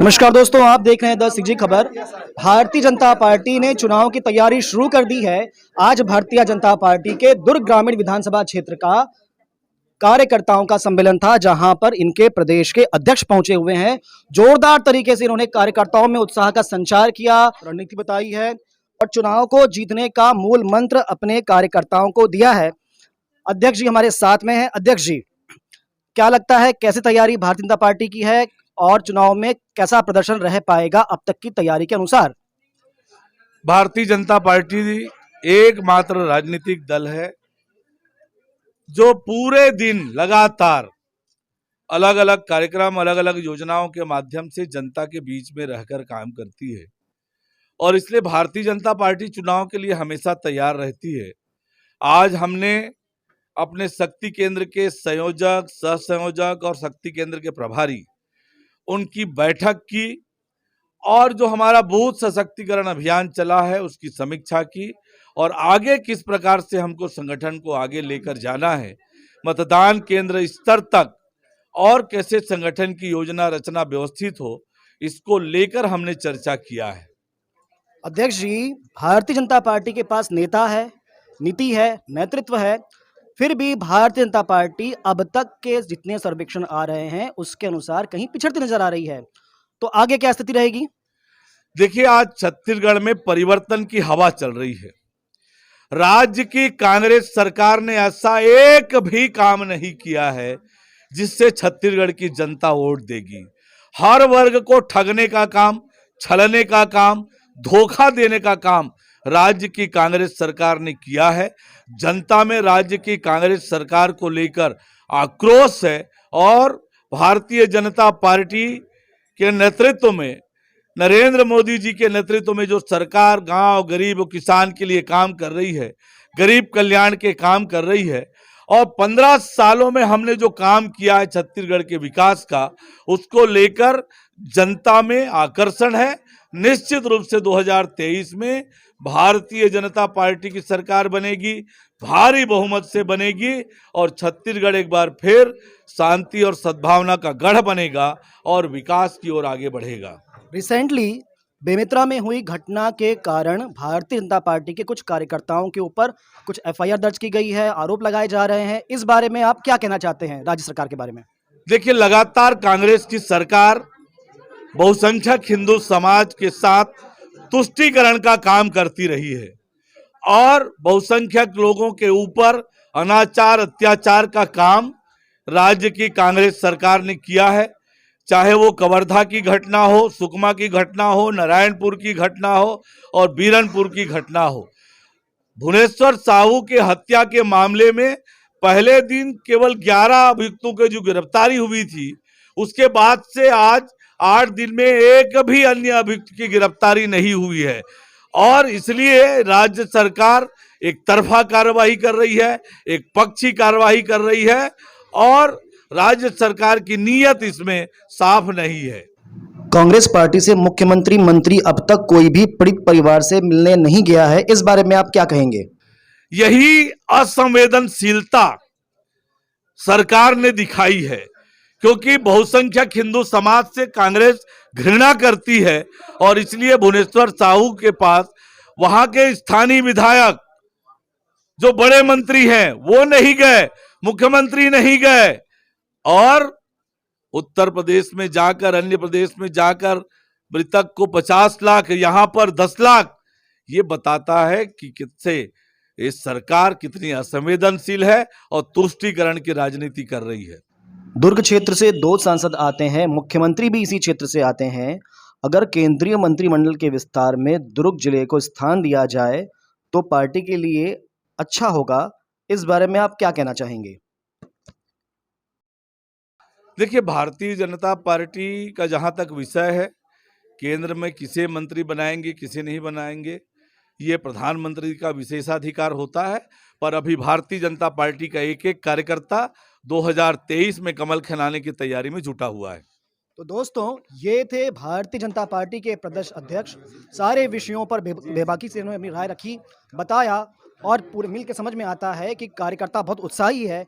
नमस्कार दोस्तों, आप देख रहे हैं द सिटी खबर। भारतीय जनता पार्टी ने चुनाव की तैयारी शुरू कर दी है। आज भारतीय जनता पार्टी के दुर्ग ग्रामीण विधानसभा क्षेत्र का कार्यकर्ताओं का सम्मेलन था, जहां पर इनके प्रदेश के अध्यक्ष पहुंचे हुए हैं। जोरदार तरीके से इन्होंने कार्यकर्ताओं में उत्साह का संचार किया, रणनीति बताई है और चुनाव को जीतने का मूल मंत्र अपने कार्यकर्ताओं को दिया है। अध्यक्ष जी हमारे साथ में हैं। अध्यक्ष जी, क्या लगता है कैसे तैयारी भारतीय जनता पार्टी की है और चुनाव में कैसा प्रदर्शन रह पाएगा अब तक की तैयारी के अनुसार? भारतीय जनता पार्टी एकमात्र राजनीतिक दल है जो पूरे दिन लगातार अलग अलग कार्यक्रम, अलग अलग योजनाओं के माध्यम से जनता के बीच में रहकर काम करती है और इसलिए भारतीय जनता पार्टी चुनाव के लिए हमेशा तैयार रहती है। आज हमने अपने शक्ति केंद्र के संयोजक, सह संयोजक और शक्ति केंद्र के प्रभारी उनकी बैठक की और जो हमारा बूथ सशक्तिकरण अभियान चला है उसकी समीक्षा की और आगे किस प्रकार से हमको संगठन को आगे लेकर जाना है, मतदान केंद्र स्तर तक और कैसे संगठन की योजना रचना व्यवस्थित हो, इसको लेकर हमने चर्चा किया है। अध्यक्ष जी, भारतीय जनता पार्टी के पास नेता है, नीति है, नेतृत्व है, फिर भी भारतीय जनता पार्टी अब तक के जितने सर्वेक्षण आ रहे हैं उसके अनुसार कहीं पिछड़ती नजर आ रही है। तो आगे क्या स्थिति रहेगी? देखिए, आज छत्तीसगढ़ में परिवर्तन की हवा चल रही है। राज्य की कांग्रेस सरकार ने ऐसा एक भी काम नहीं किया है जिससे छत्तीसगढ़ की जनता वोट देगी। हर वर्ग को ठगने का काम, छलने का काम, धोखा देने का काम राज्य की कांग्रेस सरकार ने किया है। जनता में राज्य की कांग्रेस सरकार को लेकर आक्रोश है और भारतीय जनता पार्टी के नेतृत्व में, नरेंद्र मोदी जी के नेतृत्व में जो सरकार गांव, गरीब और किसान के लिए काम कर रही है, गरीब कल्याण के काम कर रही है और 15 सालों में हमने जो काम किया है छत्तीसगढ़ के विकास का, उसको लेकर जनता में आकर्षण है। निश्चित रूप से 2023 में भारतीय जनता पार्टी की सरकार बनेगी, भारी बहुमत से बनेगी और छत्तीसगढ़ एक बार फिर शांति और सद्भावना का गढ़ बनेगा और विकास की ओर आगे बढ़ेगा। रिसेंटली बेमेतरा में हुई घटना के कारण भारतीय जनता पार्टी के कुछ कार्यकर्ताओं के ऊपर कुछ एफआईआर दर्ज की गई है, आरोप लगाए जा रहे हैं। इस बारे में आप क्या कहना चाहते हैं राज्य सरकार के बारे में? देखिए, लगातार कांग्रेस की सरकार बहुसंख्यक हिंदू समाज के साथ तुष्टीकरण का काम करती रही है और बहुसंख्यक लोगों के ऊपर अनाचार, अत्याचार का काम राज्य की कांग्रेस सरकार ने किया है। चाहे वो कवर्धा की घटना हो, सुकमा की घटना हो, नारायणपुर की घटना हो और बीरनपुर की घटना हो। भुवनेश्वर साहू के हत्या के मामले में पहले दिन केवल 11 अभियुक्तों की जो गिरफ्तारी हुई थी, उसके बाद से आज 8 दिन में एक भी अन्य अभियुक्त की गिरफ्तारी नहीं हुई है और इसलिए राज्य सरकार एक तरफा कार्रवाई कर रही है, एक पक्षी कार्रवाई कर रही है और राज्य सरकार की नीयत इसमें साफ नहीं है। कांग्रेस पार्टी से मुख्यमंत्री, मंत्री अब तक कोई भी पीड़ित परिवार से मिलने नहीं गया है। इस बारे में आप क्या कहेंगे? यही असंवेदनशीलता सरकार ने दिखाई है क्योंकि बहुसंख्यक हिंदू समाज से कांग्रेस घृणा करती है और इसलिए भुवनेश्वर साहू के पास वहां के स्थानीय विधायक जो बड़े मंत्री हैं वो नहीं गए, मुख्यमंत्री नहीं गए और उत्तर प्रदेश में जाकर, अन्य प्रदेश में जाकर मृतक को 50 लाख, यहां पर 10 लाख, ये बताता है कि कितने ये सरकार कितनी असंवेदनशील है और तुष्टीकरण की राजनीति कर रही है। दुर्ग क्षेत्र से 2 सांसद आते हैं, मुख्यमंत्री भी इसी क्षेत्र से आते हैं। अगर केंद्रीय मंत्रिमंडल के विस्तार में दुर्ग जिले को स्थान दिया जाए तो पार्टी के लिए अच्छा होगा। इस बारे में आप क्या कहना चाहेंगे? देखिए, भारतीय जनता पार्टी का जहां तक विषय है, केंद्र में किसे मंत्री बनाएंगे, किसे नहीं बनाएंगे, ये प्रधानमंत्री का विशेषाधिकार होता है। पर अभी भारतीय जनता पार्टी का एक एक कार्यकर्ता 2023 में कमल खिलाने की तैयारी में जुटा हुआ है। तो दोस्तों, ये थे भारतीय जनता पार्टी के प्रदेश अध्यक्ष। सारे विषयों पर बेबाकी से उन्होंने अपनी राय रखी, बताया और पूरे मिल के समझ में आता है कि कार्यकर्ता बहुत उत्साही है।